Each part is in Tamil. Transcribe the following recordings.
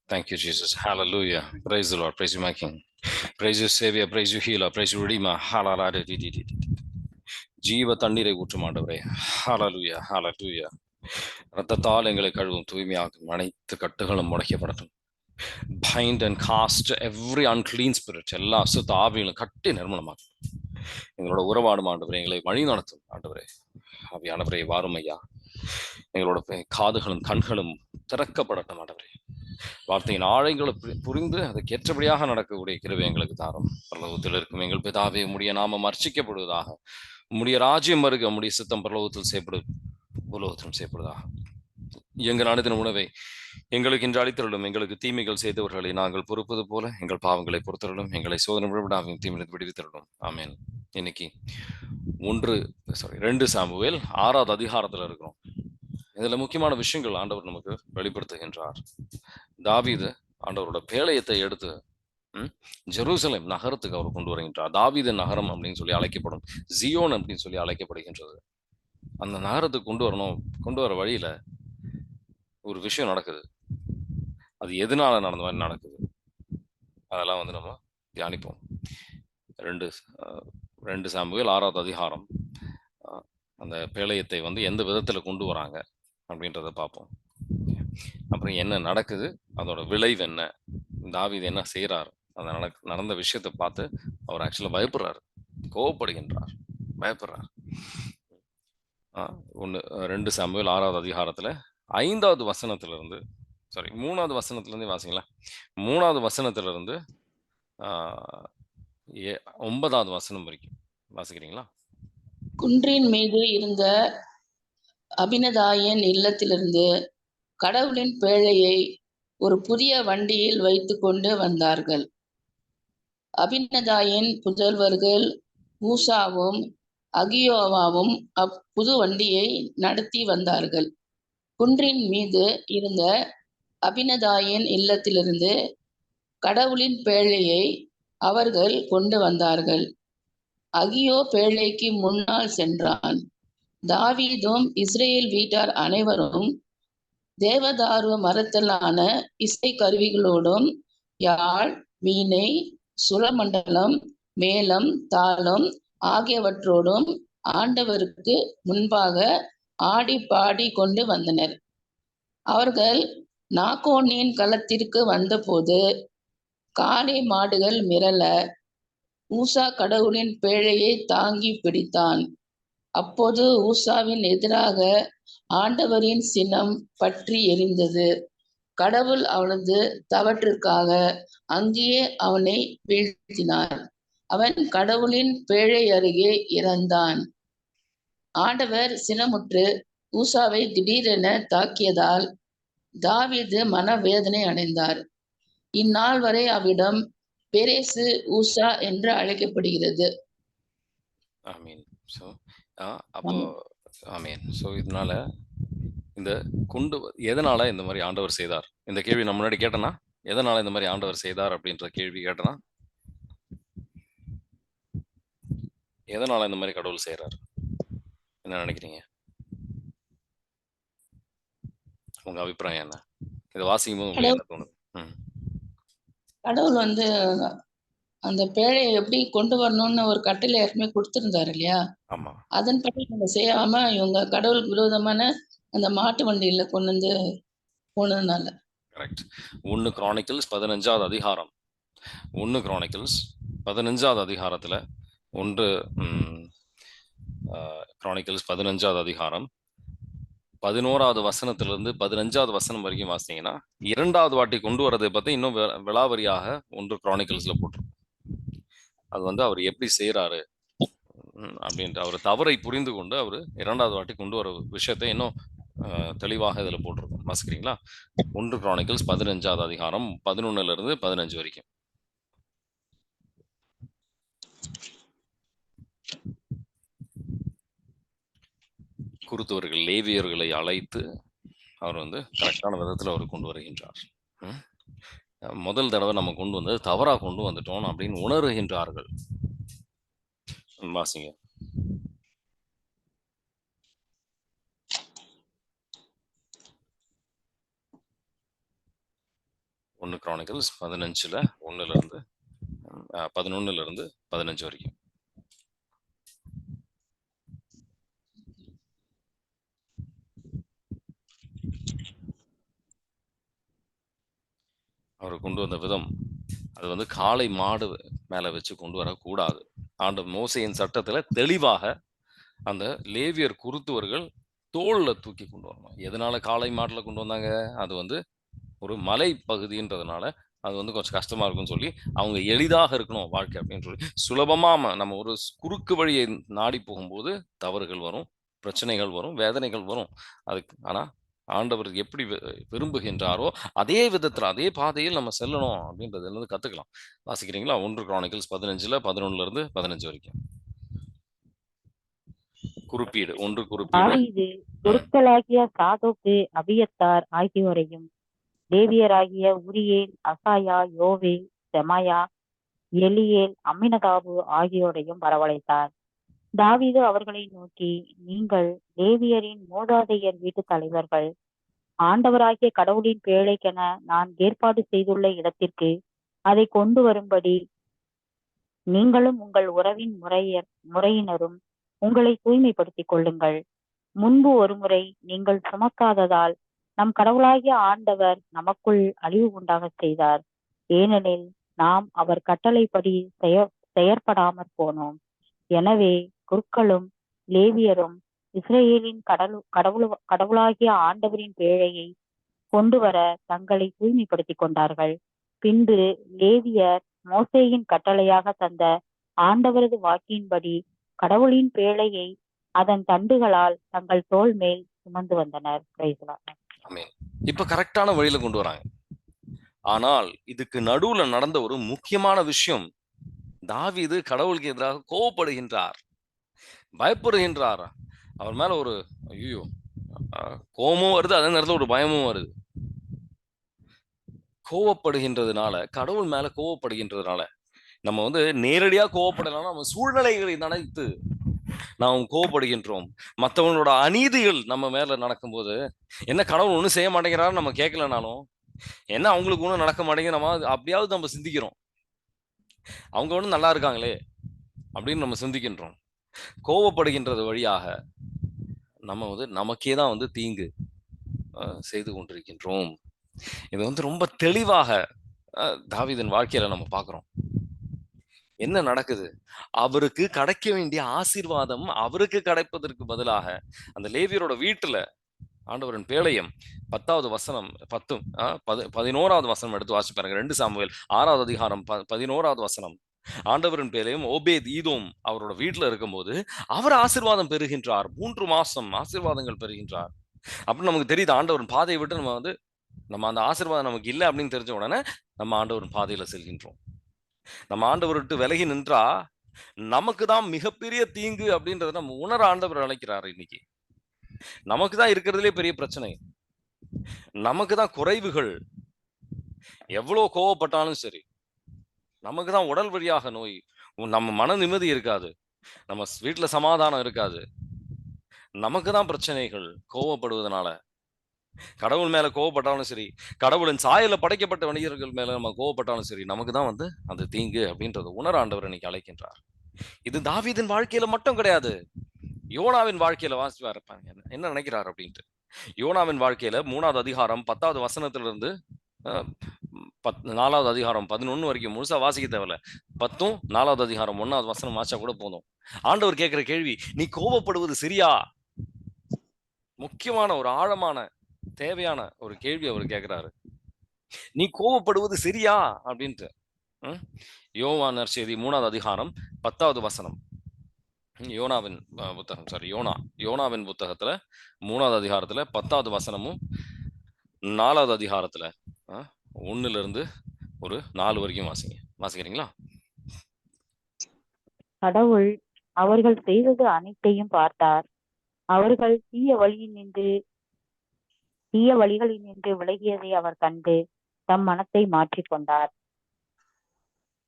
Thank you, Jesus. Hallelujah. Praise the Lord. Praise you, my King. Praise you, Savior. Praise you, Healer. Praise you, Redeemer. Hallelujah. ஜீவ தண்ணீரை ஊற்றும் ஆண்டவரே. ஹalleluya, hallelujah. இரத்தத்தால் எங்களை கழுவும் தூய்மையாகும் அனைத்து கட்டுகளும் முடக்கப்படட்டும். Bind and cast every unclean spirit. எல்லா அசுத்த ஆவிகளும் கட்டி நிர்மூலமாகும். எங்களோட உறவாடும் ஆண்டவரே, எங்களை வழி நடத்தும் ஆண்டவரே. ஆவியானவரே வாரும் ஐயா. எங்களோட காதுகளும் கண்களும் திறக்கப்படட்டும் ஆண்டவரே. வார்த்தையின் ஆழங்களை புரிந்து அதுக்கு ஏற்றபடியாக நடக்கக்கூடிய கிருபை எங்களுக்கு தாரும். பரலோகத்தில் இருக்கும் எங்கள் பிதாவே, உம்முடைய நாமம் அர்ச்சிக்கப்படுவதாக. உம்முடைய ராஜ்யம் வருக. உம்முடைய சித்தம் பரலோகத்தில் உலோகத்திலும் செய்யப்படுவதாக. எங்கள் அனுதின உணவை எங்களுக்கு இன்று அளித்தருளும். எங்களுக்கு தீமைகள் செய்தவர்களை நாங்கள் பொறுப்பது போல எங்கள் பாவங்களை பொறுத்தருளும். எங்களை சோதனை விடாமையும் தீமையிலிருந்து விடுவித்தருளும். ஆமென். இன்னைக்கு 2 சாமுவேல் 6வது அதிகாரத்துல இருக்கிறோம். இதுல முக்கியமான விஷயங்கள் ஆண்டவர் நமக்கு வெளிப்படுத்துகின்றார். தாவீது ஆண்டவரோட பேழையத்தை எடுத்து ஜெருசலேம் நகரத்துக்கு அவர் கொண்டு வருகின்றார். தாவீது நகரம் அப்படின்னு சொல்லி அழைக்கப்படும், ஜியோன் அப்படின்னு சொல்லி அழைக்கப்படுகின்றது. அந்த நகரத்துக்கு கொண்டு வர வழியில ஒரு விஷயம் நடக்குது. அது எதனால நடந்த மாதிரி நடக்குது, அதெல்லாம் நம்ம தியானிப்போம். 2 சாமுவேல் 6வது அதிகாரம். அந்த பேழையத்தை எந்த விதத்துல கொண்டு வராங்க அப்படின்றத பார்ப்போம். அப்புறம் என்ன நடக்குது, அதோட விளைவு என்ன, தாவீது என்ன செய்யறாரு, அந்த நடந்த விஷயத்தை பார்த்து அவர் ஆக்சுவலா பயப்படுறாரு, கோவப்படுகின்றார், பயப்படுறார். 2 சாமுவேல் 6வது அதிகாரத்துல 5வது வசனத்துல இருந்து 3வது வசனத்துல இருந்து வாசிங்களா. 3வது வசனத்துல இருந்து 9வது வசனம் வரைக்கும் வாசிக்கிறீங்களா? குன்றின் மீது இருந்த அபினதாயின் இல்லத்திலிருந்து கடவுளின் பேழையை ஒரு புதிய வண்டியில் வைத்து கொண்டு வந்தார்கள். அபினதாயின் புதல்வர்கள் ஊசாவும் அகியோவாவும் அப்புது வண்டியை நடத்தி வந்தார்கள். குன்றின் மீது இருந்த அபினதாயின் இல்லத்திலிருந்து கடவுளின் பேழையை அவர்கள் கொண்டு வந்தார்கள். அகியோ பேழைக்கு முன்னால் சென்றான். தாவீதும் இஸ்ரேல் வீட்டார் அனைவரும் தேவதாரு மரத்திலான இசை கருவிகளோடும் யாழ், வீணை, சுரமண்டலம், மேளம், தாளம் ஆகியவற்றோடும் ஆண்டவருக்கு முன்பாக ஆடி பாடி கொண்டு வந்தனர். அவர்கள் நாகோனின் களத்திற்கு வந்தபோது காளை மாடுகள் மிரள ஊசா கடவுளின் பேழையை தாங்கி பிடித்தான். அப்போது ஊசாவின் எதிராக ஆண்டவரின் சினம் பற்றி எரிந்தது. கடவுள் அவனது தவற்றிற்காக அங்கேயே அவனை வீழ்த்தினார். அவன் கடவுளின் பேழை அருகே இறந்தான். ஆண்டவர் சினமுற்று ஊசாவை திடீரென தாக்கியதால் தாவீது மனவேதனை அடைந்தார். இந்நாள் வரை அவ்விடம் பெரேசு ஊசா என்று அழைக்கப்படுகிறது. ஆமீன். இதனால எதனால இந்த மாதிரி ஆண்டவர் செய்தார், இந்த கேள்வி நம்ம முன்னாடி கேட்டனா, எதனால இந்த மாதிரி ஆண்டவர் செய்தார் அப்படின்ற கேள்வி கேட்டனா, எதனால இந்த மாதிரி கடவுள் செய்யறாரு, என்ன நினைக்கிறீங்க? உங்க அபிப்பிராயம் என்ன? இதை வாசிக்கும் போது உங்களுக்கு என்ன தோணுது? கடவுள் அந்த பேழையை எப்படி கொண்டு வரணும்னு ஒரு கட்டளை ஏற்கனவே கொடுத்திருந்தாரு இல்லையா? ஆமா. அதன்படி நம்ம செய்யாம இவங்க கடவுளுக்கு விரோதமான அந்த மாட்டு வண்டியில கொண்டு போனதுனால. கரெக்ட். 1 கிரானிக்கல்ஸ் 15வது அதிகாரம். 1 கிரானிக்கல்ஸ் 15வது அதிகாரத்துல 1 கிரானிக்கல்ஸ் 15வது அதிகாரம் 11வது வசனத்திலிருந்து 15வது வசனம் வரைக்கும் வாசிங்கன்னா 2வது வாட்டி கொண்டு வரதை பத்தி இன்னும் விலாவரியாக 1 கிரானிக்கல்ஸ்ல போட்டிருக்கும். அது அவர் எப்படி செய்யறாரு அப்படின்ட்டு அவர் தவறை புரிந்து கொண்டு அவர் 2வது வாட்டி கொண்டு வர விஷயத்தை இன்னும் தெளிவாக இதுல போட்டிருக்கோம். வாசிக்கிறீங்களா? 1 கிரானிக்கல்ஸ் 15வது அதிகாரம் 11ல இருந்து 15 வரைக்கும். குருத்தவர்கள் லேவியர்களை அழைத்து அவர் கரெக்டான விதத்துல அவர் கொண்டு வருகின்றார். முதல் தடவை நம்ம கொண்டு வந்தது தவறா கொண்டு வந்துட்டோம் அப்படின்னு உணர்கின்றார்கள். வாசிங்க. 1 1 கிரானிக்கல்ஸ் 15ல 1லிருந்து 11லிருந்து 15 வரைக்கும். அவர் கொண்டு வந்த விதம், அது வந்து காளை மாடு மேல வச்சு கொண்டு வரக்கூடாது. மோசேயின் சட்டத்துல தெளிவாக அந்த லேவியர் குருத்துவர்கள் தோல்ல தூக்கி கொண்டு வரணும். எதனால காளை மாட்டுல கொண்டு வந்தாங்க? அது வந்து ஒரு மலை பகுதின்றதுனால அது வந்து கொஞ்சம் கஷ்டமா இருக்கும்னு சொல்லி, அவங்க எளிதாக இருக்கணும் வாழ்க்கை அப்படின்னு சொல்லி, சுலபமா நம்ம ஒரு குறுக்கு வழியை நாடி போகும்போது தவறுகள் வரும், பிரச்சனைகள் வரும், வேதனைகள் வரும். அதுக்கு ஆனா ஆண்டவர் எப்படி விரும்புகின்றாரோ அதே விதத்துல அதே பாதையில் நம்ம செல்லணும் அப்படின்றதுல இருந்து கத்துக்கலாம். வாசிக்கிறீங்களா? 1 கிரானிக்கல்ஸ் 15ல 11லிருந்து 15 வரைக்கும். குறிப்பீடு 1 குறிப்பீடு. தாவீது குருக்களாகிய சாதோக்கு, அபியத்தார் ஆகியோரையும், லேவியராகிய உரியேல், அசாயா, யோவேல், செமாயா, எலியேல், அம்மினதாபு ஆகியோரையும் வரவழைத்தார். தாவீது அவர்களை நோக்கி, நீங்கள் லேவியரின் மூதாதையர் வீட்டு தலைவர்கள். ஆண்டவராகிய கடவுளின் பேழைக்கென நான் ஏற்பாடு செய்துள்ள இடத்திற்கு அதை கொண்டு வரும்படி நீங்களும் உங்கள் உறவின் முறையினரும் உங்களை தூய்மைப்படுத்திக் கொள்ளுங்கள். முன்பு ஒருமுறை நீங்கள் சுமக்காததால் நம் கடவுளாகிய ஆண்டவர் நமக்குள் அழிவு உண்டாக செய்தார். ஏனெனில் நாம் அவர் கட்டளைப்படி செயற்படாமற் போனோம். எனவே குருக்களும் லேவியரும் இஸ்ரேலின் கடவுளாகிய ஆண்டவரின் பேழையை கொண்டு வர தங்களை தூய்மைப்படுத்திக் கொண்டார்கள். பின்பு லேவியர் மோசேயின் கட்டளையாக தந்த ஆண்டவரது வாக்கின்படி கடவுளின் பேழையை அதன் தண்டுகளால் தங்கள் தோள் மேல் சுமந்து வந்தனர். இப்ப கரெக்டான வழியில கொண்டு வராங்க. ஆனால் இதுக்கு நடுவுல நடந்த ஒரு முக்கியமான விஷயம், தாவீது கடவுளுக்கு எதிராக கோபப்படுகின்றார், பயப்படுகின்றார். அவர் மேல ஒரு ஐயோ கோபமும் வருது, அதே நேரத்துல ஒரு பயமும் வருது. கோவப்படுகின்றதுனால, கடவுள் மேல கோவப்படுகின்றதுனால, நம்ம வந்து நேரடியா கோவப்படலாம், நம்ம சூழ்நிலைகளை நினைத்து நாம் கோவப்படுகின்றோம். மற்றவங்களோட அநீதிகள் நம்ம மேல நடக்கும்போது, என்ன கடவுள் ஒன்றும் செய்ய மாட்டேங்கிறாரு நம்ம கேட்கலனாலும், என்ன அவங்களுக்கு ஒன்றும் நடக்க மாட்டேங்குது நம்ம அப்படியாவது நம்ம சிந்திக்கிறோம். அவங்க ஒன்றும் நல்லா இருக்காங்களே அப்படின்னு நம்ம சிந்திக்கின்றோம். கோவப்படுகின்றது வழியாக நம்ம வந்து நமக்கே தான் வந்து தீங்கு செய்து கொண்டிருக்கின்றோம். இது வந்து ரொம்ப தெளிவாக தாவீதின் வாழ்க்கையில நம்ம பார்க்கிறோம். என்ன நடக்குது? அவருக்கு கிடைக்க வேண்டிய ஆசீர்வாதம் அவருக்கு கிடைப்பதற்கு பதிலாக அந்த லேவியரோட வீட்டுல ஆண்டவரின் பேழையம் 10வது வசனம் 11வது வசனம் எடுத்து வாசி பாருங்க. 2 சாமுவேல் 6வது அதிகாரம் 11வது வசனம். ஆண்டவரின் பேழையம் ஓபேத் ஈதோம் அவரோட வீட்டுல இருக்கும்போது அவர் ஆசீர்வாதம் பெறுகின்றார். 3 மாசம் ஆசீர்வாதங்கள் பெறுகின்றார். அப்படின்னு நமக்கு தெரியுது. ஆண்டவரின் பாதையை விட்டு நம்ம அந்த ஆசீர்வாதம் நமக்கு இல்லை அப்படின்னு தெரிஞ்ச உடனே நம்ம ஆண்டவரின் பாதையில செல்கின்றோம். நம்ம ஆண்டவர் விட்டு விலகி நின்றா நமக்கு தான் மிகப்பெரிய தீங்கு அப்படின்றத நம்ம உணர ஆண்டவர் அழைக்கிறாரு. இன்னைக்கு நமக்கு தான் இருக்கிறதுலே பெரிய பிரச்சனை, நமக்கு தான் குறைவுகள். எவ்வளவு கோவப்பட்டாலும் சரி, நமக்கு தான் உடல் வழியாக நோய், நம்ம மன நிம்மதி இருக்காது, நம்ம வீட்டுல சமாதானம் இருக்காது, நமக்கு தான் பிரச்சனைகள். கோவப்படுவதனால கடவுள் மேல கோவப்பட்டாலும் சரி, கடவுளின் சாயல படைக்கப்பட்ட மனிதர்கள் மேல நம்ம கோவப்பட்டாலும் சரி, நமக்கு தான் வந்து அந்த தீங்கு அப்படின்றத உணர ஆண்டவர் இன்னைக்கு அழைக்கின்றார். இது தாவீதின் வாழ்க்கையில மட்டும் கிடையாது, யோனாவின் வாழ்க்கையில வாசிப்பா இருப்பாங்க என்ன நினைக்கிறார் அப்படின்ட்டு. யோனாவின் வாழ்க்கையில 3வது அதிகாரம் 10வது வசனத்திலிருந்து 4வது அதிகாரம் 11 வரைக்கும் முழுசா வாசிக்க தேவையில்ல. 10ம் 4வது அதிகாரம் 1வது வசனம் வாசிச்சா கூட போதும். ஆண்டவர் கேட்கிற கேள்வி, நீ கோபப்படுவது சரியா? முக்கியமான ஒரு ஆழமான தேவையான ஒரு கேள்வி அவர் கேட்கிறாரு. நீ கோபப்படுவது சரியா அப்படின்ட்டு. யோவான் நற்செய்தி 3வது அதிகாரம் 10வது வசனம். யோனாவின் புத்தகம் யோனாவின் புத்தகத்துல 3வது அதிகாரத்துல 10வது வசனமும் 4வது அதிகாரத்துல 1லிருந்து ஒரு 4 வரைக்கும் வாசிக்கிறீங்களா? கடவுள் அவர்கள் செய்தது அனைத்தையும் பார்த்தார். அவர்கள் தீய வழிகளில் நின்று விலகியதை அவர் கண்டு தம் மனத்தை மாற்றிக்கொண்டார்.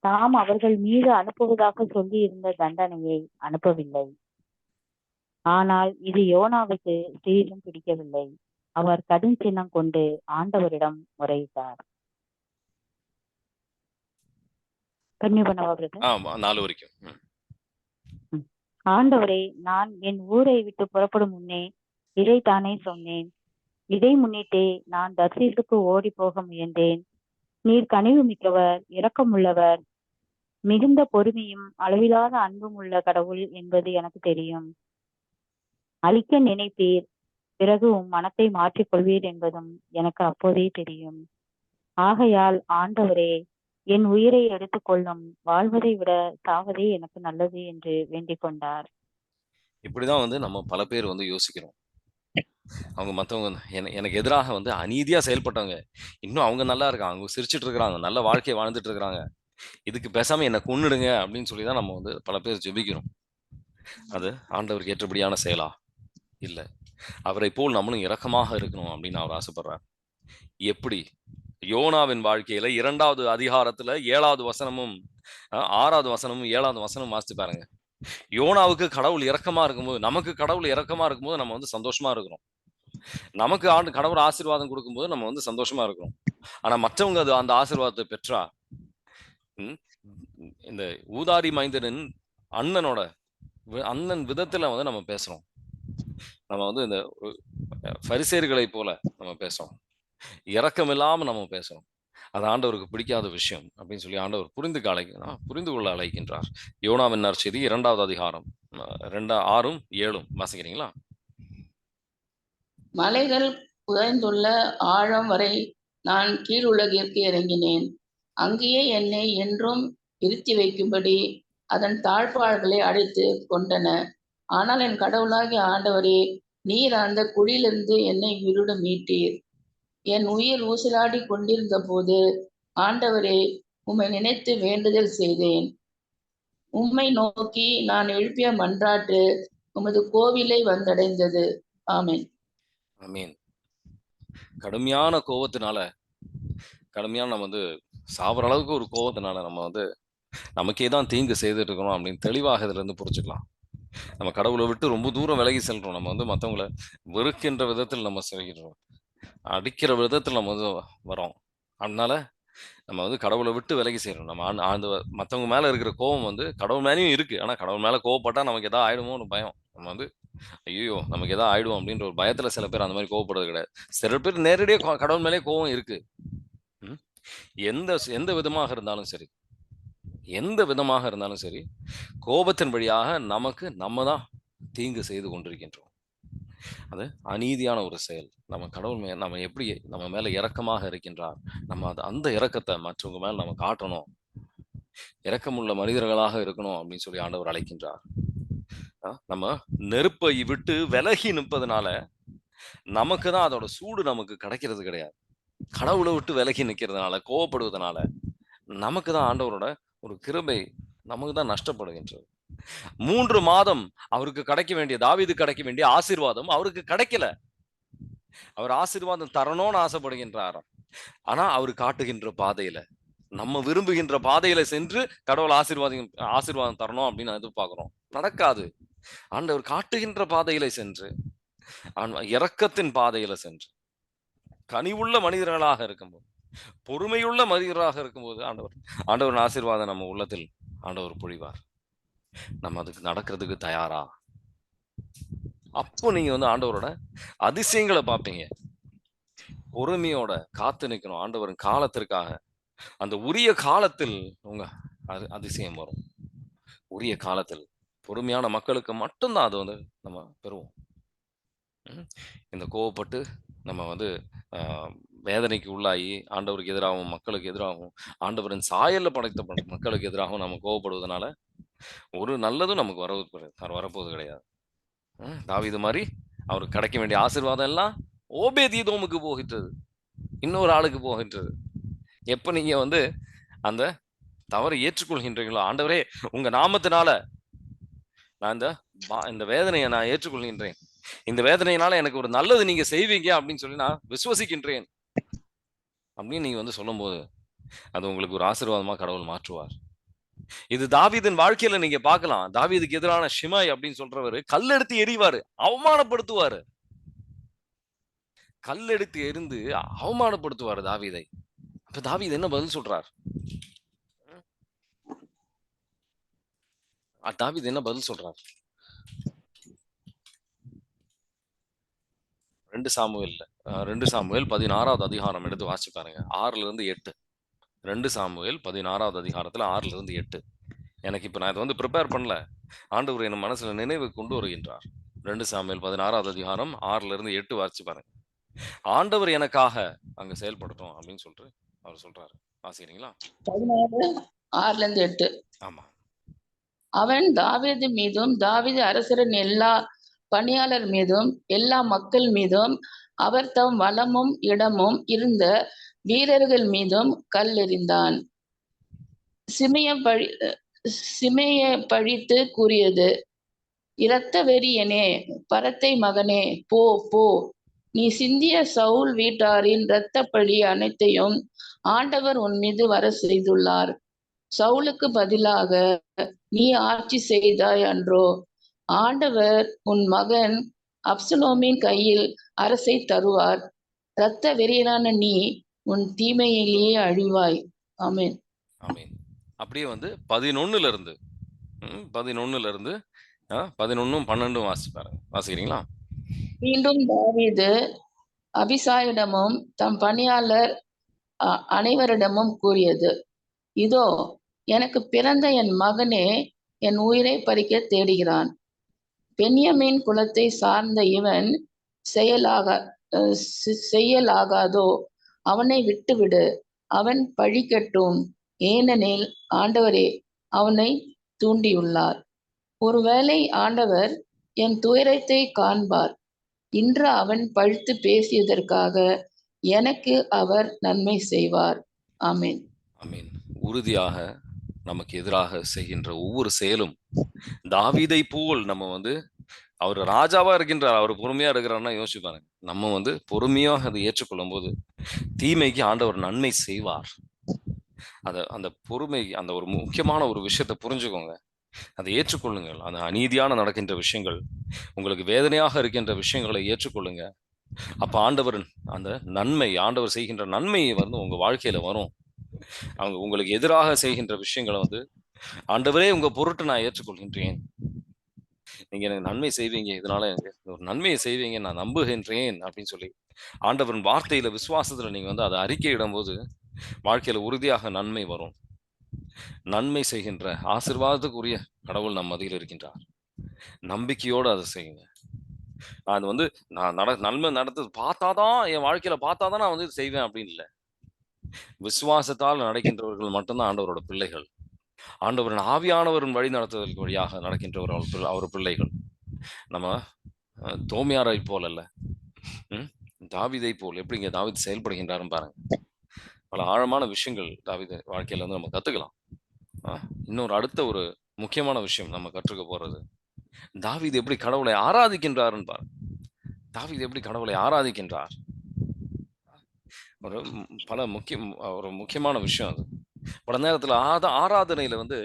தாம் அவர்கள் மீது அனுப்புவதாக சொல்லி இருந்த தண்டனையை அனுப்பவில்லை. ஆனால் இது யோனாவுக்கு சிறிதும் பிடிக்கவில்லை. அவர் கடும் சின்னம் கொண்டு ஆண்டவரிடம் முறையிட்டார். கன்னியூ பண்ணவா பிரதர்? 4 வரைக்கும். ஆண்டவரே, நான் என் ஊரை விட்டு புறப்படும் முன்னே இதைத்தானே சொன்னேன். இதை முன்னிட்டே நான் தர்சீசுக்கு ஓடி போக முயன்றேன். நீர் கனிவு மிக்கவர், இரக்கமுள்ளவர், மிகுந்த பொறுமையும் அளவிலாத அன்பும் உள்ள கடவுள் என்பது எனக்கு தெரியும். அழிக்க நினைப்பீர், பிறகு உம் மனத்தை மாற்றிக் கொள்வீர் என்பதும் எனக்கு அப்போதே தெரியும். ஆகையால் ஆண்டவரே, என் உயிரை எடுத்துக்கொள்ளும், வாழ்வதை விட சாவதே எனக்கு நல்லது என்று வேண்டிக் கொண்டார். இப்படிதான் வந்து நம்ம பல பேர் வந்து யோசிக்கிறோம். அவங்க மத்தவங்க எனக்கு எதிராக வந்து அநீதியா செயல்பட்டவங்க இன்னும் அவங்க நல்லா இருக்காங்க, அவங்க சிரிச்சிட்டு இருக்கிறாங்க, நல்ல வாழ்க்கையை வாழ்ந்துட்டு இருக்கிறாங்க, இதுக்கு பேசாம என்னை கொன்னுடுங்க அப்படின்னு சொல்லி தான் நம்ம வந்து பல பேர் ஜெபிக்கிறோம். அது ஆண்டவருக்கு ஏற்றபடியான செயலா? இல்ல. அவரை போல் நம்மளும் இரக்கமாக இருக்கணும் அப்படின்னு அவர் ஆசைப்படுறார். எப்படி? யோனாவின் வாழ்க்கையில 2வது அதிகாரத்துல 7வது வசனமும் 6வது வசனமும் 7வது வசனமும் வாசித்து பாருங்க. யோனாவுக்கு கடவுள் இரக்கமா இருக்கும்போது, நமக்கு கடவுள் இரக்கமா இருக்கும்போது நம்ம வந்து சந்தோஷமா இருக்கிறோம். நமக்கு கடவுள் ஆசீர்வாதம் கொடுக்கும்போது நம்ம வந்து சந்தோஷமா இருக்கிறோம். ஆனா மற்றவங்க அந்த ஆசீர்வாதத்தை பெற்றா, இந்த ஊதாரி மைந்தனின் அண்ணன் விதத்துல வந்து நம்ம பேசுறோம். நம்ம வந்து இந்த பரிசேயர்களை போல நம்ம பேசுறோம், இரக்கம் இல்லாம நம்ம பேசுறோம். அது ஆண்டவருக்கு பிடிக்காத விஷயம் அப்படின்னு சொல்லி ஆண்டவர் புரிந்து கொள்ள அழைக்கின்றார். யோனாவின் நற்செய்தி 2வது அதிகாரம் 6ம் 7ம் வாசிக்கிறீங்களா? மலைகள் புதைந்துள்ள ஆழம் வரை நான் கீழுலகிற்கு இறங்கினேன். அங்கேயே என்னை என்றும் இருத்தி வைக்கும்படி அதன் தாழ்பாள்களை அடைத்து கொண்டன. ஆனால் என் கடவுளாகிய ஆண்டவரே, நீர் அந்த குழியிலிருந்து என்னை உயிருட மீட்டீர். என் உயிர் ஊசலாடி கொண்டிருந்த போது ஆண்டவரே, உம்மை நினைத்து வேண்டுதல் செய்தேன். உம்மை நோக்கி நான் எழுப்பிய மன்றாட்டு உமது கோவிலை வந்தடைந்தது. ஆமென். ஆமீன். கடுமையான கோபத்தினால, நம்ம வந்து சாவர அளவுக்கு ஒரு கோபத்தினால நம்ம வந்து நமக்கே தான் தீங்கு செய்துட்டு இருக்கிறோம் அப்படின்னு தெளிவாக இதுல இருந்து புரிஞ்சுக்கலாம். நம்ம கடவுளை விட்டு ரொம்ப தூரம் விலகி செல்றோம். நம்ம வந்து மற்றவங்களை வெறுக்கின்ற விதத்தில் நம்ம செல்கிறோம், அடிக்கிற விதத்தில் நம்ம வந்து வரோம். அதனால நம்ம வந்து கடவுளை விட்டு விலகி செய்யறோம். நம்ம அந்த மற்றவங்க மேல இருக்கிற கோபம் வந்து கடவுள் மேலேயும் இருக்கு. ஆனா கடவுள் மேல கோவப்பட்டா நமக்கு எதாவது ஆயிடுமோன்னு பயம். நம்ம வந்து ஐயோ நமக்கு எதாவது ஆயிடும் அப்படின்ற ஒரு பயத்துல சில பேர் அந்த மாதிரி கோவப்படுறது கிடையாது. சில பேர் நேரடியாக கடவுள் மேலே கோபம் இருக்கு. எந்த விதமாக இருந்தாலும் சரி, கோபத்தின் வழியாக நம்ம தான் தீங்கு செய்து கொண்டிருக்கின்றோம். அது அநீதியான ஒரு செயல். நம்ம கடவுள் நம்ம எப்படி நம்ம மேல இரக்கமாக இருக்கின்றார், நம்ம அந்த இரக்கத்தை மற்றவங்க மேல நம்ம காட்டணும், இரக்கமுள்ள மனிதர்களாக இருக்கணும் அப்படின்னு சொல்லி ஆண்டவர் அழைக்கின்றார். நம்ம நெருப்பை விட்டு விலகி நிற்பதனால நமக்கு தான் அதோட சூடு நமக்கு கிடைக்கிறது கிடையாது. கடவுளை விட்டு விலகி நிற்கிறதுனால, கோவப்படுவதனால நமக்கு தான் ஆண்டவரோட ஒரு கிருபை நமக்கு தான் நஷ்டப்படுகின்றது. 3 மாதம் அவருக்கு கிடைக்க வேண்டிய, தாவீது கிடைக்க வேண்டிய ஆசீர்வாதம் அவருக்கு கிடைக்கல. அவர் ஆசீர்வாதம் தரணும்னு ஆசைப்படுகின்றாராம். ஆனா அவர் காட்டுகின்ற பாதையில, நம்ம விரும்புகின்ற பாதையில சென்று கடவுள் ஆசீர்வாதம் தரணும் அப்படின்னு எதிர்பார்க்கிறோம். நடக்காது. ஆண்டவர் காட்டுகின்ற பாதையில சென்று, இரக்கத்தின் பாதையில சென்று, கனிவுள்ள மனிதர்களாக இருக்கும்போது, பொறுமையுள்ள மனிதராக இருக்கும்போது ஆண்டவர் ஆசீர்வாதம் நம்ம உள்ளத்தில் ஆண்டவர் பொழிவார். நம்ம அதுக்கு நடக்கிறதுக்கு தயாரா? அப்போ நீங்க வந்து ஆண்டவரோட அதிசயங்களை பார்ப்பீங்க. பொறுமையோட காத்து நிற்கணும் ஆண்டவரின் காலத்திற்காக. அந்த உரிய காலத்தில் உங்க அதிசயம் வரும். உரிய காலத்தில் பொறுமையான மக்களுக்கு மட்டும்தான் அது வந்து நம்ம பெறுவோம். இந்த கோவப்பட்டு நம்ம வந்து வேதனைக்கு உள்ளாகி ஆண்டவருக்கு எதிராகவும் மக்களுக்கு எதிராகவும் ஆண்டவரின் சாயல்ல படைத்த மக்களுக்கு எதிராகவும் நம்ம கோவப்படுவதனால ஒரு நல்லதும் நமக்கு வரப்போவது கிடையாது. தாவீது மாதிரி அவருக்கு கிடைக்க வேண்டிய ஆசீர்வாதம் எல்லாம் ஓபேதீதோமுக்கு போகின்றது, இன்னொரு ஆளுக்கு போகின்றது. எப்ப நீங்க வந்து அந்த தவறை ஏற்றுக்கொள்கின்றீங்களோ, ஆண்டவரே உங்க நாமத்தினால நான் இந்த வேதனையை நான் ஏற்றுக்கொள்கின்றேன், இந்த வேதனையினால எனக்கு ஒரு நல்லது நீங்க செய்வீங்க அப்படின்னு சொல்லி நான் விசுவசிக்கின்றேன் அப்படின்னு நீங்க வந்து சொல்லும் போது அது உங்களுக்கு ஒரு ஆசீர்வாதமா கடவுள் மாற்றுவார். இது தாவீதின் வாழ்க்கையில நீங்க பார்க்கலாம். தாவீதுக்கு எதிரான ஷிமாய் அப்படின்னு சொல்றவரு கல்லெடுத்து எறிவாரு, அவமானப்படுத்துவாரு. கல்லெடுத்து எறிந்து அவமானப்படுத்துவாரு தாவீதை. அப்ப தாவீது என்ன பதில் சொல்றார்? தாவீது என்ன பதில் சொல்றாரு? 2 சாமுவேல் 16வது அதிகாரம் எடுத்து வாசிச்சு பாருங்க. 6ல இருந்து 8. 2 சாமுவேல் 16வது அதிகாரத்துல 6ல இருந்து 8. எனக்கு இப்ப நான் இதை வந்து ப்ரிப்பேர் பண்ணல. ஆண்டவர் என் மனசுல நினைவு கொண்டு வருகின்றார். 2 சாமுவேல் 16வது அதிகாரம் 6ல இருந்து 8 வாசிச்சு பாருங்க. ஆண்டவர் எனக்காக அங்க செயல்படட்டும் அப்படின்னு சொல்லிட்டு அவர் சொல்றாரு. வாசிக்கிறீங்களா? 16:6-8. ஆமா. அவன் தாவீது மீதும் தாவீது அரசரின் எல்லா பணியாளர் மீதும் எல்லா மக்கள் மீதும் அவர் தம் வலமும் இடமும் இருந்த வீரர்கள் மீதும் கல் எறிந்தான். சிமைய பழித்து கூறியது, இரத்த வெறியனே, பரத்தை மகனே, போ போ, நீ சிந்திய சவுல் வீட்டாரின் இரத்த பழி அனைத்தையும் ஆண்டவர் உன் மீது வர செய்துள்ளார். சவுலுக்கு பதிலாக நீ ஆட்சி செய்தாய் அன்றோ? ஆண்டவர் உன் மகன் அப்சலோமின் கையில் அரசை தருவார். இரத்த வெறியனான நீ உன் தீமையிலேயே அழிவாய். ஆமென். ஆமென். அப்படியே வந்து 11ல இருந்து 11, 12 வாசிச்சு பாருங்க. வாசிக்கிறீங்களா? மீண்டும் தாவீது அபிசாயிடமும் தம் பணியாளர் அனைவரிடமும் கூறியது, இதோ எனக்கு பிறந்த என் மகனே என் உயிரை பறிக்க தேடுகிறான். பென்யமீன் குலத்தை சார்ந்த இவன் செய்யலாகாதோ? அவனை விட்டுவிடு, அவன் பழிக்கட்டும், ஏனெனில் ஆண்டவரே அவனை தூண்டியுள்ளார். ஒருவேளை ஆண்டவர் என் துயரத்தை காண்பார். இன்று அவன் பழித்து பேசியதற்காக எனக்கு அவர் நன்மை செய்வார். ஆமென். ஆமென். உறுதியாக நமக்கு எதிராக செய்கின்ற ஒவ்வொரு செயலும் தாவீதை போல் நம்ம வந்து அவர் ராஜாவா இருக்கின்றார், அவர் பொறுமையா இருக்கிறார்னா யோசிச்சு பாருங்க. நம்ம வந்து பொறுமையாக அதை ஏற்றுக்கொள்ளும் போது தீமைக்கு ஆண்டவர் நன்மை செய்வார். அந்த பொறுமை, அந்த ஒரு முக்கியமான ஒரு விஷயத்தை புரிஞ்சுக்கோங்க. அதை ஏற்றுக்கொள்ளுங்கள். அந்த அநீதியான நடக்கின்ற விஷயங்கள், உங்களுக்கு வேதனையாக இருக்கின்ற விஷயங்களை ஏற்றுக்கொள்ளுங்க. அப்ப ஆண்டவர் அந்த நன்மை, ஆண்டவர் செய்கின்ற நன்மை வந்து உங்க வாழ்க்கையில வரும். அவங்க உங்களுக்கு எதிராக செய்கின்ற விஷயங்களை வந்து ஆண்டவரே உங்க பொருட்டு நான் ஏற்றுக்கொள்கின்றேன், நீங்க எனக்கு நன்மை செய்வீங்க, இதனால எனக்கு ஒரு நன்மையை செய்வீங்க, நான் நம்புகின்றேன் அப்படின்னு சொல்லி ஆண்டவரின் வார்த்தையில விசுவாசத்துல நீங்க வந்து அதை அறிக்கையிடும் போது வாழ்க்கையில உறுதியாக நன்மை வரும். நன்மை செய்கின்ற ஆசீர்வாதத்துக்குரிய கடவுள் நம் மத்தியில் இருக்கின்றார். நம்பிக்கையோடு அதை செய்யுங்க. அது வந்து நான் நன்மை நடந்தது பார்த்தாதான் என் வாழ்க்கையில பார்த்தாதான் நான் வந்து செய்வேன் அப்படின்னு இல்லை. விசுவாசத்தால் நடக்கின்றவர்கள் மட்டும்தான் ஆண்டவரோட பிள்ளைகள். ஆண்டவரின் ஆவியானவரின் வழி நடத்துவதற்கு வழியாக நடக்கின்றவர் அவர் பிள்ளைகள். நம்ம தோமியாரை போல் அல்ல, தாவீதை போல். எப்படிங்க தாவீது செயல்படுகின்றாருன்னு பாருங்க. பல ஆழமான விஷயங்கள் தாவீது வாழ்க்கையில வந்து நம்ம கத்துக்கலாம். இன்னொரு அடுத்த ஒரு முக்கியமான விஷயம் நம்ம கற்றுக்க போறது, தாவீது எப்படி கடவுளை ஆராதிக்கின்றாருன்னு பாருங்க. தாவீது எப்படி கடவுளை ஆராதிக்கின்றார், ஒரு முக்கியமான விஷயம் அது. பல நேரத்துல ஆராதனையில வந்து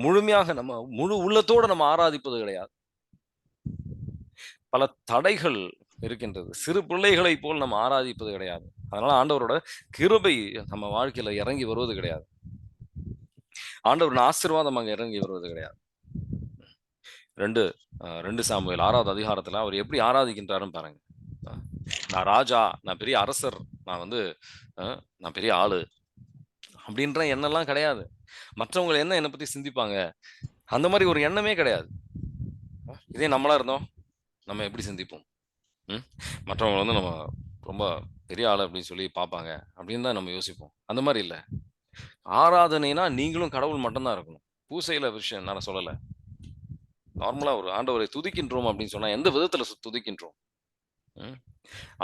முழுமையாக நம்ம முழு உள்ளத்தோட நம்ம ஆராதிப்பது கிடையாது. பல தடைகள் இருக்கின்றது. சிறு பிள்ளைகளை போல் நம்ம ஆராதிப்பது கிடையாது. அதனால ஆண்டவரோட கிருபை நம்ம வாழ்க்கையில இறங்கி வருவது கிடையாது. ஆண்டவரின் ஆசீர்வாதம் அங்க இறங்கி வருவது கிடையாது. 2 சாமுவேல் 6வது அதிகாரத்துல அவர் எப்படி ஆராதிக்கின்றாருன்னு பாருங்க. நான் ராஜா, நான் பெரிய அரசர், நான் வந்து நான் பெரிய ஆளு அப்படின்ற எண்ணம்லாம் கிடையாது. மற்றவங்க என்ன என்னை பத்தி சிந்திப்பாங்க, அந்த மாதிரி ஒரு எண்ணமே கிடையாது. இதே நம்மளா இருந்தோம் நம்ம எப்படி சிந்திப்போம்? மற்றவங்க வந்து நம்ம ரொம்ப பெரிய ஆளு அப்படின்னு சொல்லி பார்ப்பாங்க அப்படின்னு தான் நம்ம யோசிப்போம். அந்த மாதிரி இல்லை. ஆராதனைனா நீங்களும் கடவுள் மட்டும்தான் இருக்கணும். பூசையில விஷயம் நான் சொல்லலை. நார்மலா ஒரு ஆண்டவரை துதிக்கின்றோம் அப்படின்னு சொன்னா எந்த விதத்துல துதிக்கின்றோம்?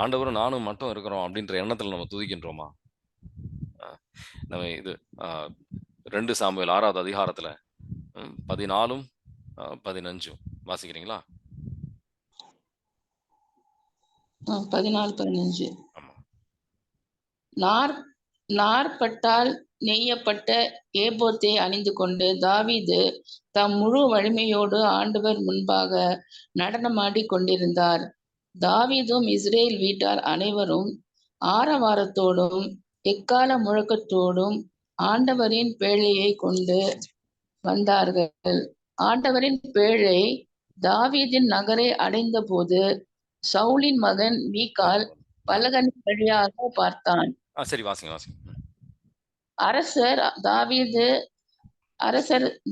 ஆண்டவரும் நானும் மட்டும் இருக்கிறோம் அப்படின்ற எண்ணத்துல நம்ம துதிக்கின்றோமா? நம்ம இது 2 சாமுவேல் 6வது அதிகாரத்துல 14, 15 வாசிக்கிறீங்களா? 14, 15. நார்பட்டால் நெய்யப்பட்ட ஏபோத்தை அணிந்து கொண்டு தாவீது தம் முழு வலிமையோடு ஆண்டவர் முன்பாக நடனமாடி கொண்டிருந்தார். தாவீதும் இஸ்ரேல் வீட்டார் அனைவரும் ஆரவாரத்தோடும் எக்கால முழக்கத்தோடும் ஆண்டவரின் பேழையை கொண்டு வந்தார்கள். ஆண்டவரின் பேழை தாவீதின் நகரை அடைந்த போது சவுலின் மகன் மீகால் பலகனி வழியாக பார்த்தான். சரி, வாசிங்க வாசிங்க. அரசர்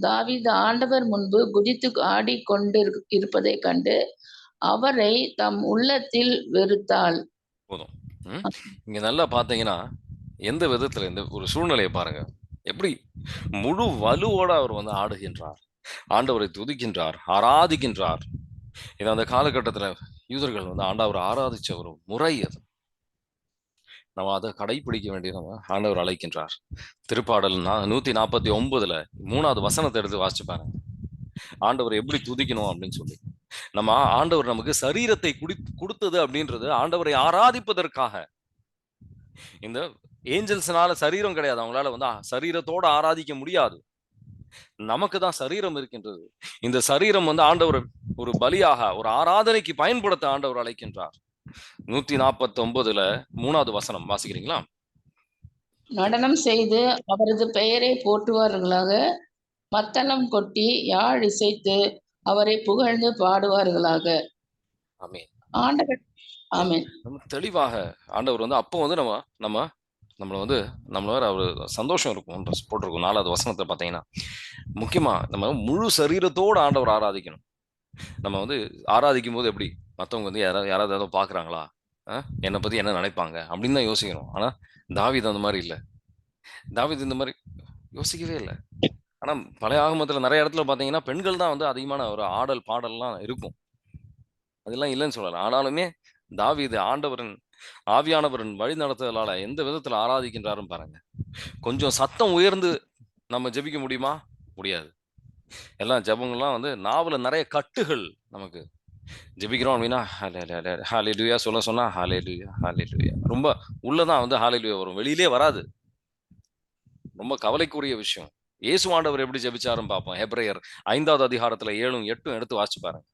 தாவீது ஆண்டவர் முன்பு குதித்து ஆடி கொண்டு இருப்பதைக் கண்டு அவரை தம் உள்ளத்தில் வெறுத்தாள். போதும். இங்க நல்லா பாத்தீங்கன்னா எந்த விதத்துல இந்த ஒரு சூழ்நிலையை பாருங்க, எப்படி முழு வலுவோட அவர் வந்து ஆடுகின்றார், ஆண்டவரை துதிக்கின்றார், ஆராதிக்கின்றார். இது அந்த காலகட்டத்துல யூதர்கள் வந்து ஆண்டவரை ஆராதிச்ச ஒரு முறை அது. நம்ம அதை கடைபிடிக்க வேண்டிய நம்ம ஆண்டவர் அழைக்கின்றார். திருப்பாடல் 149 3வது வசனத்தை எடுத்து வாசிச்சு பாருங்க, ஆண்டவர் எப்படி துதிக்கணும் அப்படின்னு சொல்லி. நம்ம ஆண்டவர் நமக்கு சரீரத்தை கொடுத்தது அப்படின்றது ஆண்டவரை ஆராதிப்பதற்காக. இந்த ஏஞ்சல்ஸ்னால சரீரம் கிடையாது, அவங்களால வந்து சரீரத்தோட ஆராதிக்க முடியாது. நமக்கு தான் சரீரம் இருக்கின்றது. இந்த சரீரம் வந்து ஆண்டவர் ஒரு பலியாக ஒரு ஆராதனைக்கு பயன்படுத்த ஆண்டவர் அழைக்கின்றார். 149 3வது வசனம் வாசிக்கிறீங்களா? நடனம் செய்து அவரது பெயரை போற்றுவார்களாக, மத்தளம் கொட்டி யாழ் இசைத்து அவரை புகழ்ந்து பாடுவார்களாக. ஆமென். ஆண்டவர் ஆமென். நம்ம தெளிவாக ஆண்டவர் வந்து அப்போ வந்து நம்மள வந்து நம்மள வேற ஒரு சந்தோஷம் இருக்கும் போட்டிருக்கும். 4வது வசனத்தை பார்த்தீங்கன்னா முக்கியமா நம்ம முழு சரீரத்தோடு ஆண்டவர் ஆராதிக்கணும். நம்ம வந்து ஆராதிக்கும் போது எப்படி மற்றவங்க வந்து யாராவது ஏதோ பாக்குறாங்களா, என்னை பத்தி என்ன நினைப்பாங்க அப்படின்னு தான் யோசிக்கணும். ஆனா தாவீது அந்த மாதிரி இல்லை. தாவீது இந்த மாதிரி யோசிக்கவே இல்லை. ஆனா பழைய ஆகமத்துல நிறைய இடத்துல பாத்தீங்கன்னா பெண்கள் தான் வந்து அதிகமான ஒரு ஆடல் பாடல்லாம் இருக்கும், அதெல்லாம் இல்லைன்னு சொல்லலாம். ஆனாலுமே தாவீது ஆண்டவரின் ஆவியானவரின் வழி நடத்துதலால எந்த விதத்துல ஆராதிக்கின்றாருன்னு பாருங்க. கொஞ்சம் சத்தம் உயர்ந்து நம்ம ஜெபிக்க முடியுமா? முடியாது. எல்லாம் ஜெபங்கள்லாம் வந்து நாவல நிறைய கட்டுகள். நமக்கு ஜெபிக்கிறோம் அப்படின்னா ஹalleluya சொல்ல சொன்னா ஹalleluya ரொம்ப உள்ளதான் வந்து ஹalleluya வரும், வெளியிலே வராது. ரொம்ப கவலைக்குரிய விஷயம். இயேசு ஆண்டவர் எப்படி ஜெபிச்சாருன்னு பார்ப்போம். எபிரேயர் 5வது அதிகாரத்துல 7 8 எடுத்து வாசிச்சு பாருங்க.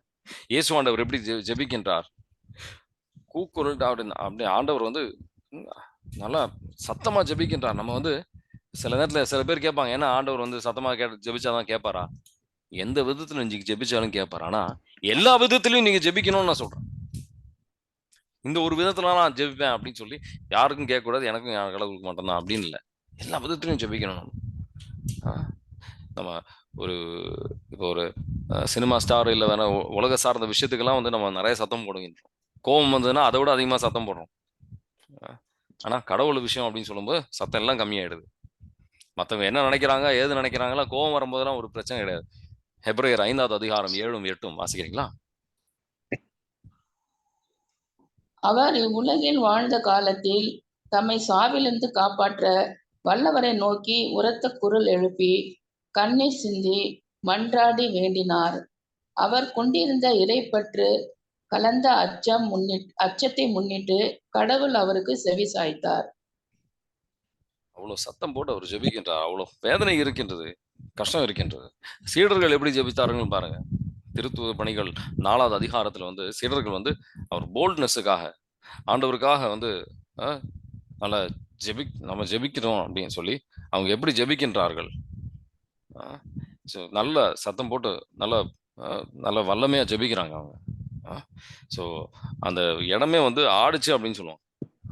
இயேசு ஆண்டவர் எப்படி ஜெபிக்கின்றார்? கூக்குரல் அப்படி ஆண்டவர் வந்து நல்லா சத்தமா ஜெபிக்கின்றார். நம்ம வந்து சில நேரத்துல சில பேர் கேட்பாங்க, ஏன்னா ஆண்டவர் வந்து சத்தமா ஜெபிச்சாதான் கேட்பாரா? எந்த விதத்துல நீங்க ஜெபிச்சாலும் கேட்பாரு. ஆனா எல்லா விதத்திலையும் நீங்க ஜெபிக்கணும்னு நான் சொல்றேன். இந்த ஒரு விதத்துல நான் ஜெபிப்பேன் அப்படின்னு சொல்லி யாருக்கும் கேட்கக்கூடாது, எனக்கும் கடவுளுக்கு மட்டும்தான் அப்படின்னு இல்லை. எல்லா விதத்திலையும் ஜெபிக்கணும். நம்ம ஒரு இப்போ ஒரு சினிமா ஸ்டார் இல்லை வேணா உலக சார்ந்த விஷயத்துக்கெல்லாம் வந்து நம்ம நிறைய சத்தம் போடுகின்றோம். கோபம் வந்ததுன்னா அதை விட அதிகமா சத்தம் போடுறோம். ஆனா கடவுள் விஷயம் அப்படின்னு சொல்லும்போது சத்தம் எல்லாம் கம்மியாயிடுது. மற்றவங்க என்ன நினைக்கிறாங்க ஏது நினைக்கிறாங்களா, கோபம் வரும்போதெல்லாம் ஒரு பிரச்சனை கிடையாது. எபிரேயர் 5வது அதிகாரம் 7 8 வாசிக்கிறீங்களா? அவர் இவ்வுலகில் வாழ்ந்த காலத்தில் தம்மை சாவிலிருந்து காப்பாற்ற வல்லவரை நோக்கி உரத்த குரல் எழுப்பி கண்ணீர் சிந்தி மன்றாடி வேண்டினார். அவர் கொண்டிருந்த இறைப்பற்று கலந்த அச்சத்தை முன்னிட்டு கடவுள் அவருக்கு செவி சாய்த்தார். அவ்வளவு சத்தம் போட்டு அவர் ஜெபிக்கின்றார். அவ்வளவு வேதனை இருக்கின்றது, கஷ்டம் இருக்கின்றது. சீடர்கள் எப்படி ஜெபித்தார்கள் பாருங்க. திருத்துவ பணிகள் 4வது அதிகாரத்துல வந்து சீடர்கள் வந்து அவர் போல்ட்னஸுக்காக ஆண்டவருக்காக வந்து நல்லா நம்ம ஜெபிக்கிறோம் அப்படின்னு சொல்லி அவங்க எப்படி ஜெபிக்கின்றார்கள். நல்ல சத்தம் போட்டு நல்ல வல்லமையா ஜெபிக்கிறாங்க அவங்க. ஸோ அந்த இடமே வந்து ஆடிச்சு அப்படின்னு சொல்லுவோம்.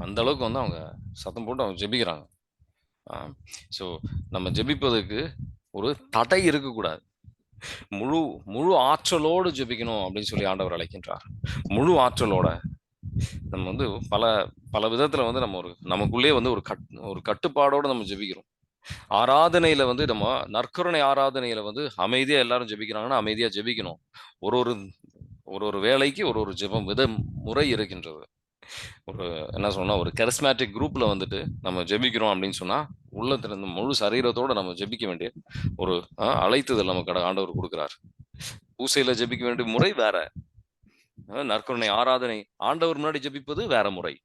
அந்த அளவுக்கு வந்து அவங்க சத்தம் போட்டு அவங்க ஜெபிக்கிறாங்க. ஸோ நம்ம ஜெபிப்பதற்கு ஒரு தடை இருக்கக்கூடாது. முழு ஆற்றலோடு ஜெபிக்கணும் அப்படின்னு சொல்லி ஆண்டவர் அழைக்கின்றார். முழு ஆற்றலோட நம்ம வந்து பல விதத்துல வந்து நம்ம நமக்குள்ளே வந்து ஒரு கட்டுப்பாடோட நம்ம ஜெபிக்கிறோம். ஆராதனையில வந்து நம்ம நற்கருணை ஆராதனையில வந்து அமைதியா எல்லாரும் ஜெபிக்கிறாங்கன்னா அமைதியா ஜெபிக்கணும். ஒரு வேலைக்கு ஒரு ஜெபம் முறை இருக்கின்றது. என்ன சொன்னா ஒரு கரிஸ்மேட்டிக் குரூப்ல வந்துட்டு நம்ம ஜெபிக்கிறோம் அப்படின்னு சொன்னா உள்ளத்துல இருந்து முழு சரீரத்தோட நம்ம ஜெபிக்க வேண்டிய ஒரு அழைத்துதல் நமக்கு ஆண்டவர் கொடுக்கிறார். பூசையில ஜெபிக்க வேண்டிய முறை வேற, நற்கருணை ஆராதனை ஆண்டவர் முன்னாடி ஜெபிப்பது வேற முறை.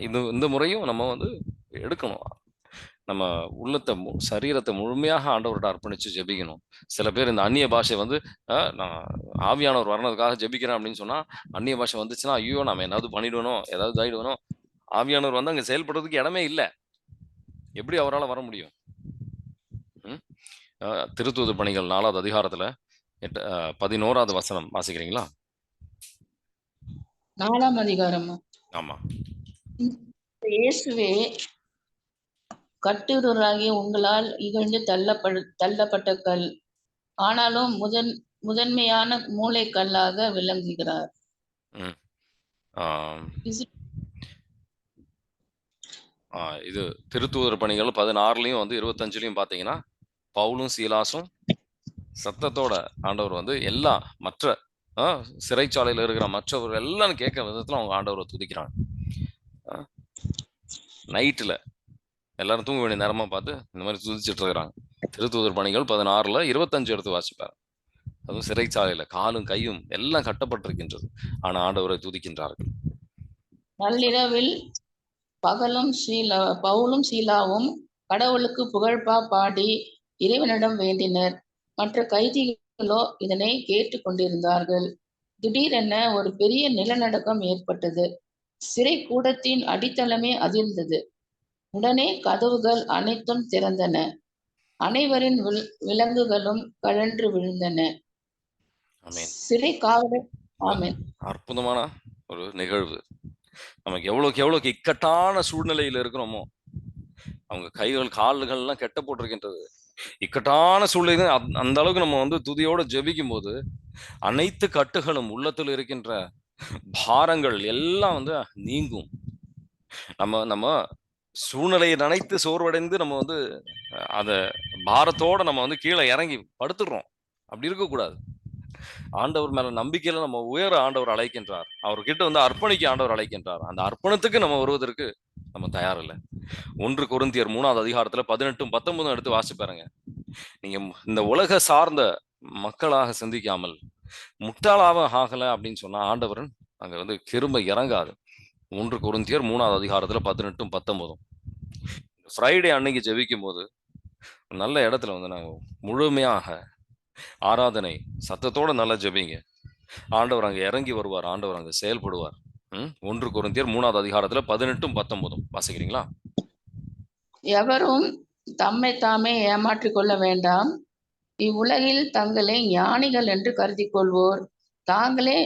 இந்த முறையும் நம்ம வந்து எடுக்கணும். நம்ம உள்ளத்தை சரீரத்தை முழுமையாக ஆண்டவர்கிட்ட அர்ப்பணிச்சு ஜெபிக்கணும். சில பேர் இந்த அந்நிய பாஷை வந்து நான் ஆவியானவர் வர்றதுக்காக ஜெபிக்கிறேன் அப்படின்னு சொன்னா அந்நிய பாஷை வந்துச்சுன்னா ஐயோ நம்ம ஏதாவது பண்ணிடுவணும், ஏதாவது ஆயிடுவணும். ஆவியானவர் வந்து அங்க செயல்படுறதுக்கு இடமே இல்லை. எப்படி அவரால் வர முடியும்? திருத்துவ பணிகள் 4வது அதிகாரத்துல 11வது வசனம் வாசிக்கிறீங்களா? 4ஆம் அதிகாரமா? ஆமா. இயேசுவே, கட்டுகிறவராகிய உங்களால் இகழ்ந்து தள்ளப்பட்ட கல், ஆனாலும் முதன்மையான மூலைக்கல்லாக விளங்குகிறார். ம். இது திருத்தூதர் பணிகள் 16லயும் 25லயும் பார்த்தீங்கன்னா, பவுலும் சீலாசும் சத்தத்தோட ஆண்டவர் எல்லா மற்ற சிறைச்சாலையில் இருக்கிற மற்றவர்கள் எல்லாரும் கேட்கிற விதத்துல அவங்க ஆண்டவரை துதிக்கிறாங்க. நைட்டில் எல்லாரும் தூங்க வேண்டிய நேரமா பார்த்து இந்த மாதிரி துதிச்சுட்டு இருக்கிறாங்க. திருத்தூதர் பணிகள் 16ல் 25 எடுத்து வாசிப்பார். அதுவும் சிறைச்சாலையில காலும் கையும் எல்லாம் கட்டப்பட்டிருக்கின்றது, ஆனா ஆண்டவரை துதிக்கின்றார்கள். நள்ளிரவில் பவுலும் சீலாவும் கடவுளுக்கு புகழ்பா பாடி இறைவனிடம் வேண்டினர். மற்ற கைதிகளோ இதனை கேட்டுக் கொண்டிருந்தார்கள். திடீரென ஒரு பெரிய நிலநடுக்கம் ஏற்பட்டது. சிறை கூடத்தின் அடித்தளமே அதிர்ந்தது. உடனே கதவுகள் அனைத்தும் திறந்தன. அனைவரின் விலங்குகளும் கழன்று விழுந்தன. சிறை காவலர். ஆமென். அற்புதமான ஒரு நிகழ்வு. நமக்கு எவ்வளவுக்கு இக்கட்டான சூழ்நிலையில இருக்கிறோமோ, அவங்க கைகள் கால்கள் எல்லாம் கெட்ட போட்டிருக்கின்றது, இக்கட்டான சூழ்நிலை அந்த அளவுக்கு நம்ம துதியோட ஜெபிக்கும் போது அனைத்து கட்டுகளும் உள்ளத்தில் இருக்கின்ற பாரங்கள் எல்லாம் நீங்கும். நம்ம சூழ்நிலையை நினைத்து சோர்வடைந்து நம்ம அத பாரத்தோட நம்ம கீழே இறங்கி படுத்துடுறோம். அப்படி இருக்கக்கூடாது. ஆண்டவர் மேல நம்பிக்கையில நம்ம உயர ஆண்டவர் அழைக்கின்றார். அவர்கிட்ட அர்ப்பணிக்க ஆண்டவர் அழைக்கின்றார். அந்த அர்ப்பணத்துக்கு நம்ம வருவதற்கு நம்ம தயார் இல்லை. 1 கொரிந்தியர் 3வது அதிகாரத்துல 18, 19 எடுத்து வாசி பாருங்க. நீங்க இந்த உலக சார்ந்த மக்களாக சிந்திக்காமல் முட்டாளாக ஆகல அப்படின்னு சொன்னா ஆண்டவரன் அங்க கிருபை இறங்காது. 1 கொரிந்தியர் 3வது அதிகாரத்துல 18, 19. ஃப்ரைடே அன்னைக்கு ஜெபிக்கும் போது நல்ல இடத்துல நாங்க முழுமையாக ஆராதனை சத்தத்தோட நல்லா ஜெபிங்க. ஆண்டவர் அங்க இறங்கி வருவார். ஆண்டவர் அங்க செயல்படுவார். 1 கொரிந்தியர் 3வது அதிகாரத்துல 18, 19 வாசிக்கிறீங்களா? எவரும் தம்மை தாமே ஏமாற்றிக் கொள்ள வேண்டாம். இவ்வுலகில் தங்களை ஞானிகள் என்று கருதி கொள்வோர் தாங்களே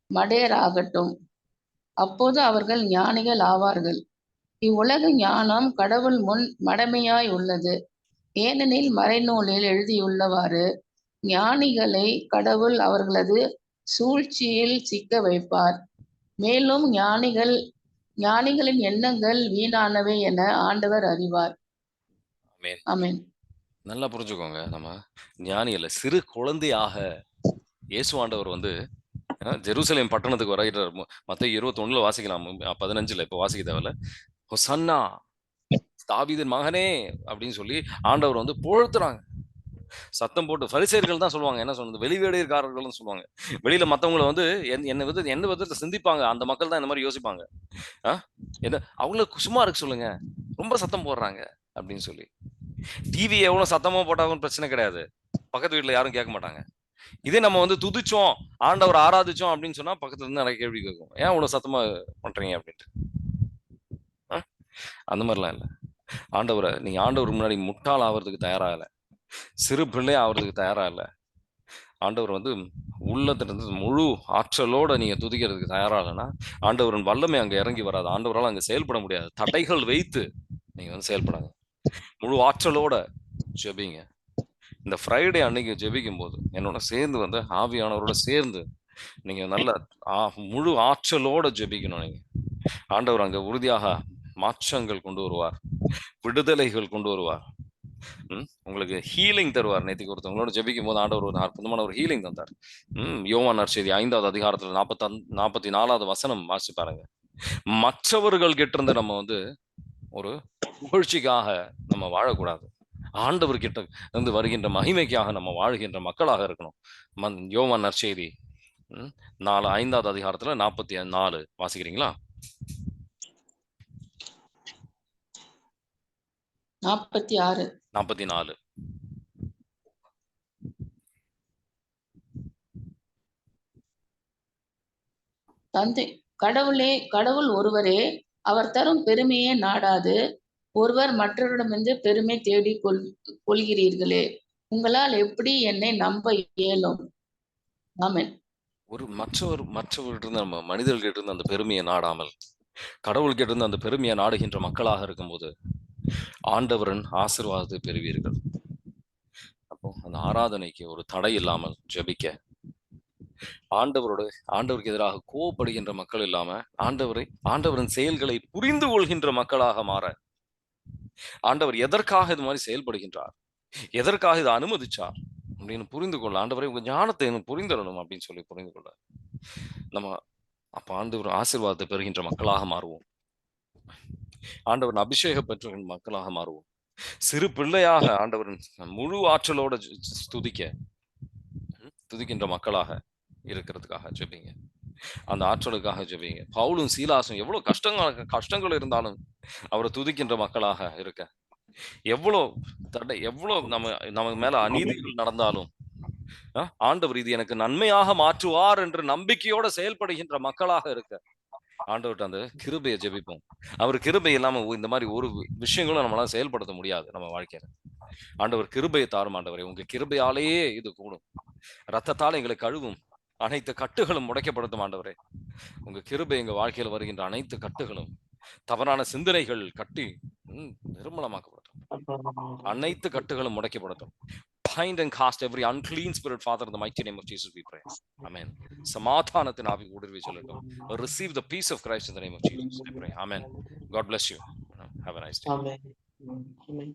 மடையராகட்டும். அப்போது அவர்கள் ஞானிகள் ஆவார்கள். இவ்வுலக ஞானம் கடவுள் முன் மடமையாய் உள்ளது. ஏனெனில் மறைநூலில் எழுதியுள்ளவாறு, ஞானிகளை கடவுள் அவர்களது சூழ்ச்சியில் சிக்க வைப்பார். மேலும் ஞானிகளின் எண்ணங்கள் வீணானவை என ஆண்டவர் அறிவார். ஆமென். நல்லா புரிஞ்சுக்கோங்க. நம்ம ஞானிகள் சிறு குழந்தையாக இயேசு ஆண்டவர் ஜெருசலேம் பட்டணத்துக்கு வருகிறார். மத்தேயு 21 வாசிக்கலாம், 15 இப்போ வாசிக்க தேவையில்ல. ஹொசன்னா, தாவீதின் மகனே அப்படின்னு சொல்லி ஆண்டவர் புகழ்த்துறாங்க. சத்தம் போட்டு பரிசேயர்கள் தான் சொல்லுவாங்க. என்ன சொன்னது? வெளிவேடையர்காரர்கள் சொல்லுவாங்க. வெளியில மத்தவங்களை என்ன விதத்தை சிந்திப்பாங்க, அந்த மக்கள் தான் இந்த மாதிரி யோசிப்பாங்க. என்ன அவங்களுக்கு சும்மா இருக்கு சொல்லுங்க, ரொம்ப சத்தம் போடுறாங்க அப்படின்னு சொல்லி. டிவி எவ்வளவு சத்தமா போட்டாலும் பிரச்சனை கிடையாது, பக்கத்து வீட்டுல யாரும் கேட்க மாட்டாங்க. இதே நம்ம துதிச்சோம், ஆண்டவர் ஆராதிச்சோம் அப்படின்னு சொன்னா பக்கத்துல இருந்து நிறைய கேள்வி கேட்கும். ஏன் இவ்வளவு சத்தமா பண்றீங்க அப்படின்ட்டு. அந்த மாதிரிலாம் இல்லை. ஆண்டவரை நீங்க ஆண்டவர் முன்னாடி முட்டாள் ஆகிறதுக்கு தயாரா இல்லை, சிறு பிள்ளை ஆகிறதுக்கு தயாரா இல்லை. ஆண்டவர் உள்ளத்திலிருந்து முழு ஆற்றலோட நீங்க துதிக்கிறதுக்கு தயாரா இல்லைன்னா ஆண்டவரின் வல்லமை அங்க இறங்கி வராது. ஆண்டவரால் அங்க செயல்பட முடியாது. தடைகள் வைத்து நீங்க செயல்படாங்க. முழு ஆற்றலோட ஜெபிங்க. இந்த ஃப்ரைடே அன்னைக்கு ஜெபிக்கும் போது என்னோட சேர்ந்து ஆவியானவரோட சேர்ந்து நீங்க நல்ல முழு ஆற்றலோட ஜெபிக்கணும். நீங்க ஆண்டவர் அங்க உறுதியாக மாற்றங்கள் கொண்டு வருவார், விடுதலைகள் கொண்டு வருவார். உங்களுக்கு ஹீலிங் தருவார். நேற்றுக்கு ஒருத்தவங்களோட ஜெபிக்கும் போது ஆண்டவர் ஒரு அற்புதமான ஒரு ஹீலிங் தந்தார். யோவான் நற்செய்தி 5வது அதிகாரத்துல 44வது வசனம் வாசி பாருங்க. மற்றவர்கள் கிட்ட இருந்து நம்ம ஒரு புகழ்ச்சிக்காக நம்ம வாழக்கூடாது. ஆண்டவர் கிட்ட இருந்து வருகின்ற மகிமைக்காக நம்ம வாழ்கின்ற மக்களாக இருக்கணும். யோவான் நற்செய்தி 5வது அதிகாரத்துல 44 வாசிக்கிறீங்களா? 44. கடவுள் ஒருவரே. அவர் தரும் பெருமையை நாடாது ஒருவர் மற்றவரிடமிருந்து பெருமை தேடி கொள்கிறீர்களே. உங்களால் எப்படி என்னை நம்ப இயலும்? ஆமென். ஒரு மற்றவர்கிட்ட இருந்து, நம்ம மனிதர்கிட்ட இருந்து அந்த பெருமையை நாடாமல் கடவுள்கிட்ட இருந்து அந்த பெருமையை நாடுகின்ற மக்களாக இருக்கும்போது ஆண்டவரின் ஆசீர்வாதத்தை பெறுவீர்கள். அப்போ அந்த ஆராதனைக்கு ஒரு தடை இல்லாமல் ஜெபிக்க, ஆண்டவருக்கு எதிராக கோவப்படுகின்ற மக்கள் இல்லாம ஆண்டவரின் செயல்களை புரிந்து கொள்கின்ற மக்களாக மாற, ஆண்டவர் எதற்காக இது மாதிரி செயல்படுகின்றார், எதற்காக இதை அனுமதிச்சார் அப்படின்னு புரிந்து கொள்ள, ஆண்டவரை உங்க ஞானத்தை எனக்கு புரிந்துடணும் அப்படின்னு சொல்லி புரிந்து கொள்ள நம்ம அப்ப ஆண்டவர் ஆசீர்வாதத்தை பெறுகின்ற மக்களாக மாறுவோம். ஆண்டவரின் அபிஷேக பெற்ற மக்களாக மாறுவோம். சிறு பிள்ளையாக ஆண்டவரின் முழு ஆற்றலோட துதிக்கின்ற மக்களாக இருக்கிறதுக்காக ஜெபிங்க. அந்த ஆற்றலுக்காக ஜெபிங்க. பவுலும் சீலாசும் எவ்வளவு கஷ்டங்கள் இருந்தாலும் அவரை துதிக்கின்ற மக்களாக இருக்க, எவ்வளவு நமக்கு மேல அநீதிகள் நடந்தாலும் ஆண்டவர் இது எனக்கு நன்மையாக மாற்றுவார் என்று நம்பிக்கையோட செயல்படுகின்ற மக்களாக இருக்க ஆண்டவர்கிட்ட அந்த கிருபையை ஜெபிப்போம். அவர் கிருபை இல்லாம இந்த மாதிரி ஒரு விஷயங்களும் நம்மளால செயல்படுத்த முடியாது நம்ம வாழ்க்கையில. ஆண்டவர் கிருபையை தாரும் ஆண்டவரே, உங்க கிருபையாலேயே இது கூடும். ரத்தத்தால் எங்களை கழுவும், அனைத்து கட்டுகளும் முடைக்கப்படுத்தும் ஆண்டவரே. உங்க கிருபை எங்க வாழ்க்கையில வருகின்ற அனைத்து கட்டுகளும், தவறான சிந்தனைகள் கட்டி நிர்மலமாக்கப்படும், அனைத்து கட்டுகளும் முடைக்கப்படுத்தும். Bind and cast every unclean spirit, Father, in the mighty name of Jesus we pray. Amen. சமாதானத்தின் ஆவி ஊடுருவி செல்லட்டும். Receive the peace of Christ in the name of Jesus I pray. Amen. God bless you. Have a nice day. Amen. Amen.